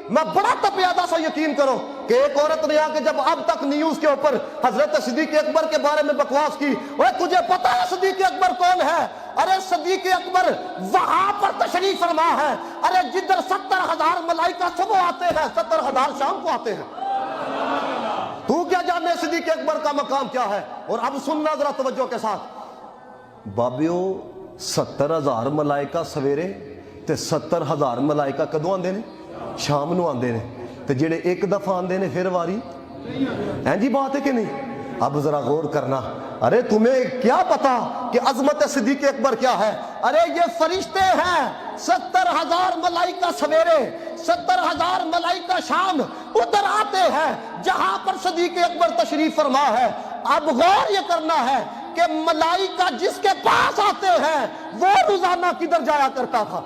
میں بڑا تپیادہ سا یقین کرو کہ ایک عورت نے آ کے جب اب تک نیوز کے اوپر حضرت صدیق اکبر کے بارے میں بکواس کی، اوے تجھے پتا ہے صدیق اکبر کون ہے؟ ارے صدیق اکبر وہاں پر تشریف فرما ہے، ارے جدھر 70,000 ملائکہ صبح آتے ہیں 70,000 شام کو آتے ہیں۔ تو کیا جانے صدیق اکبر کا مقام کیا ہے؟ اور اب سننا ذرا توجہ کے ساتھ، بابیو 70,000 ملائکہ سویرے تے 70,000 ملائکہ کدوں آندے نے؟ شام نو آندے نے، تے جڑے ایک دفعہ آندے نے پھر واری ہیں جی بات ہے کہ نہیں؟ اب ذرا غور کرنا، ارے تمہیں کیا پتا کہ عظمت صدیق اکبر کیا ہے؟ ارے یہ فرشتے ہیں، 70,000 ملائکہ سویرے 70,000 ملائکہ شام ادھر آتے ہیں جہاں پر صدیق اکبر تشریف فرما ہے۔ اب غور یہ کرنا ہے کہ ملائکہ جس کے پاس آتے ہیں وہ روزانہ کدھر جایا کرتا تھا؟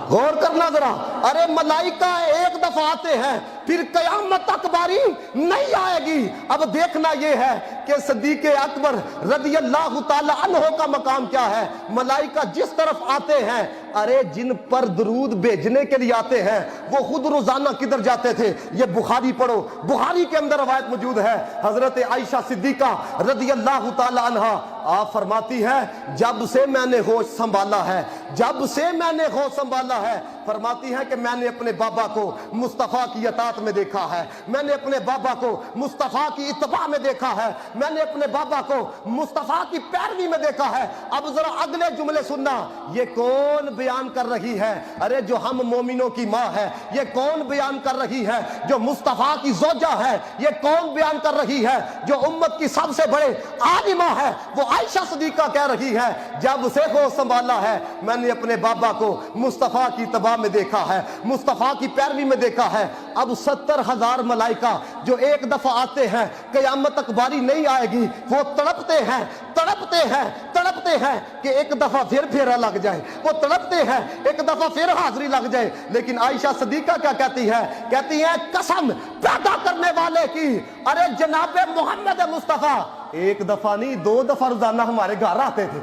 غور کرنا ذرا، ارے ملائکہ ایک دفعہ آتے ہیں پھر قیامت تک باری نہیں آئے گی۔ اب دیکھنا یہ ہے کہ صدیق اکبر رضی اللہ تعالی عنہ کا مقام کیا ہے۔ ملائکہ جس طرف آتے ہیں، ارے جن پر درود بھیجنے کے لیے آتے ہیں وہ خود روزانہ کدھر جاتے تھے؟ یہ بخاری پڑھو، بخاری کے اندر روایت موجود ہے، حضرت عائشہ صدیقہ رضی اللہ تعالی عنہا آپ فرماتی ہے جب سے میں نے ہوش سنبھالا ہے، جب سے میں نے ہوش سنبھالا ہے، فرماتی ہے کہ میں نے اپنے بابا کو مصطفیٰ کی اطاعت میں دیکھا ہے، میں نے اپنے بابا کو مصطفیٰ کی اتباع میں دیکھا ہے، میں نے اپنے بابا کو مصطفیٰ کی پیروی میں دیکھا ہے۔ اب ذرا اگلے جملے سننا، یہ کون بیان کر رہی ہے؟ ارے جو ہم مومنوں کی ماں ہے۔ یہ کون بیان کر رہی ہے؟ جو مصطفیٰ کی زوجہ ہے۔ یہ کون بیان کر رہی ہے؟ جو امت کی سب سے بڑے عالمہ ہے، وہ عائشہ صدیقہ کہہ رہی ہے جب سے ہوش سنبھالا ہے میں نے اپنے بابا کو مصطفیٰ کی اتباع میں دیکھا ہے، مصطفیٰ کی پیروی میں دیکھا ہے۔ اب 70,000 ملائکہ جو ایک دفعہ آتے ہیں، قیامت تک باری نہیں آئے گی، وہ تڑپتے ہیں تڑپتے ہیں تڑپتے ہیں کہ ایک دفعہ پھر پھیرا لگ جائے، وہ تڑپتے ہیں ایک دفعہ پھر حاضری لگ جائے۔ لیکن عائشہ صدیقہ کیا کہتی ہے؟ کہتی ہے قسم پیدا کرنے والے کی، ارے جناب محمد مصطفیٰ ایک دفعہ نہیں 2 دفعہ روزانہ ہمارے گھر آتے تھے۔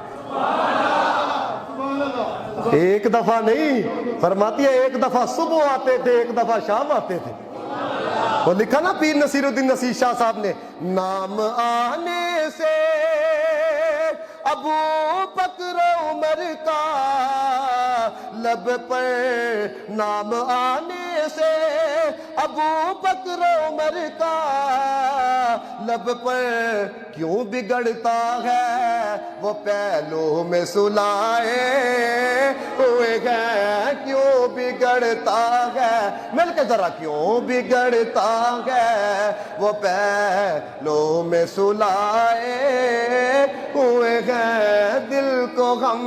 ایک دفعہ نہیں، فرماتی ہے ایک دفعہ صبح آتے تھے، ایک دفعہ شام آتے تھے۔ وہ لکھا نا پیر نصیر الدین نصیر شاہ صاحب نے، نام آنے سے ابو بکر عمر کا لب پر، نام آنے سے ابو بکر عمر کا لب پر کیوں بگڑتا ہے وہ پہلو میں سلائے ہوئے گئے، کیوں بگڑتا ہے، مل کے ذرا، کیوں بگڑتا ہے وہ پہلو میں سلائے ہوئے گئے، دل کو غم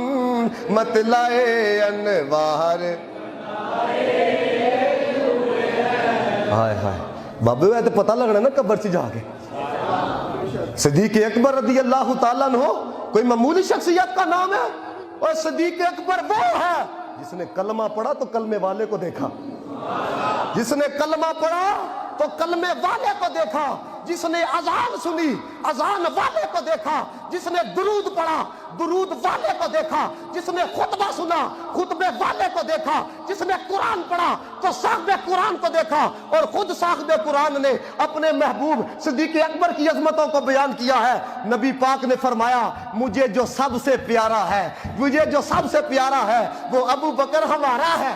مت لائے انوار۔ ہائے ہائے بابے وہ تو پتہ لگنا نا قبر سے جا کے۔ صدیق اکبر رضی اللہ تعالیٰ عنہ کوئی معمولی شخصیت کا نام ہے؟ اور صدیق اکبر وہ ہے جس نے کلمہ پڑھا تو کلمے والے کو دیکھا، جس نے کلمہ پڑھا تو کلمے والے کو دیکھا، جس نے اذان سنی اذان والے کو دیکھا، جس نے درود پڑھا درود والے کو دیکھا، جس نے خطبہ سنا خطبے والے کو دیکھا، جس نے قرآن پڑھا تو صاحب قرآن کو دیکھا۔ اور خود صاحب قرآن نے اپنے محبوب صدیق اکبر کی عظمتوں کو بیان کیا ہے۔ نبی پاک نے فرمایا مجھے جو سب سے پیارا ہے، مجھے جو سب سے پیارا ہے وہ ابو بکر ہمارا ہے۔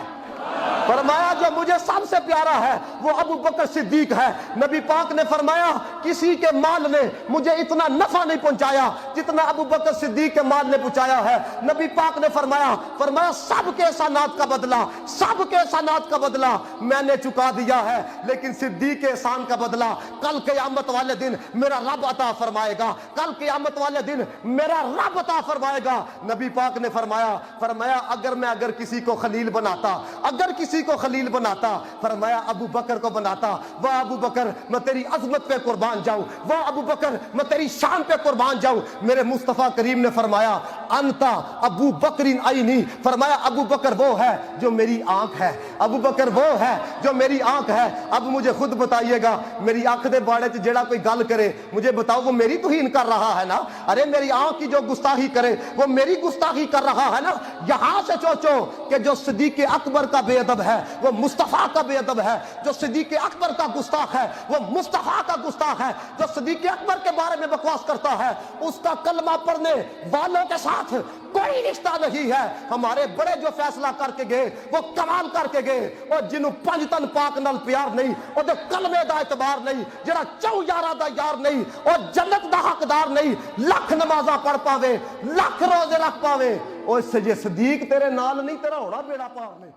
فرمایا جو مجھے سب سے پیارا ہے وہ ابو بکر صدیق ہے۔ نبی پاک نے فرمایا کسی کے مال نے مجھے اتنا نفع نہیں پہنچایا جتنا ابو بکر صدیق کے مال نے پہنچایا ہے۔ نبی پاک نے فرمایا سب کے احسانات کا بدلہ، سب کے احسانات کا بدلہ میں نے چکا دیا ہے، لیکن صدیق کے احسان کا بدلہ کل قیامت والے دن میرا رب عطا فرمائے گا، کل قیامت والے دن میرا رب عطا فرمائے گا۔ نبی پاک نے فرمایا اگر کسی کو خلیل بناتا، اگر کسی کو خلیل بناتا، فرمایا ابو بکر کو بناتا۔ وہ ابو بکر میں تیری عظمت پہ قربان جاؤں، وہ ابو بکر میں تیری شان پہ قربان جاؤں۔ میرے مصطفیٰ کریم نے فرمایا انتا ابو بکرین عینی، فرمایا ابو بکر وہ ہے جو میری آنکھ ہے، ابو بکر وہ ہے جو میری آنکھ ہے۔ اب مجھے خود بتائیے گا میری آنکھ دے باڑے چ جڑا کوئی گل کرے مجھے بتاؤ وہ میری توہین کر رہا ہے نا؟ ارے میری آنکھ کی جو گستاخی کرے وہ میری گستاخی کر رہا ہے نا؟ یہاں سے سوچو کہ جو صدیق اکبر کا بے ادب ہے وہ مصطفیٰ کا بے ادب ہے، جو صدیق اکبر کا گستاخ ہے وہ مصطفیٰ کا گستاخ ہے، جو صدیق اکبر کے بارے میں بکواس کرتا ہے اس کا کلمہ پڑھنے والوں کے ساتھ کوئی رشتہ نہیں ہے۔ ہمارے بڑے جو فیصلہ کر کے گئے وہ کمال کر کے گئے، اور جنہوں پنج تن پاک نال پیار نہیں، اور جو کلمے دا اعتبار نہیں، جڑا چو یارہ دا یار نہیں، اور جنت دا حقدار نہیں، لکھ نمازاں پڑھ پاوے، لکھ روزے رکھ پاوے، اور اس سے جے صدیق تیرے نال نہیں تیرا ہونا بیڑا پار نہیں۔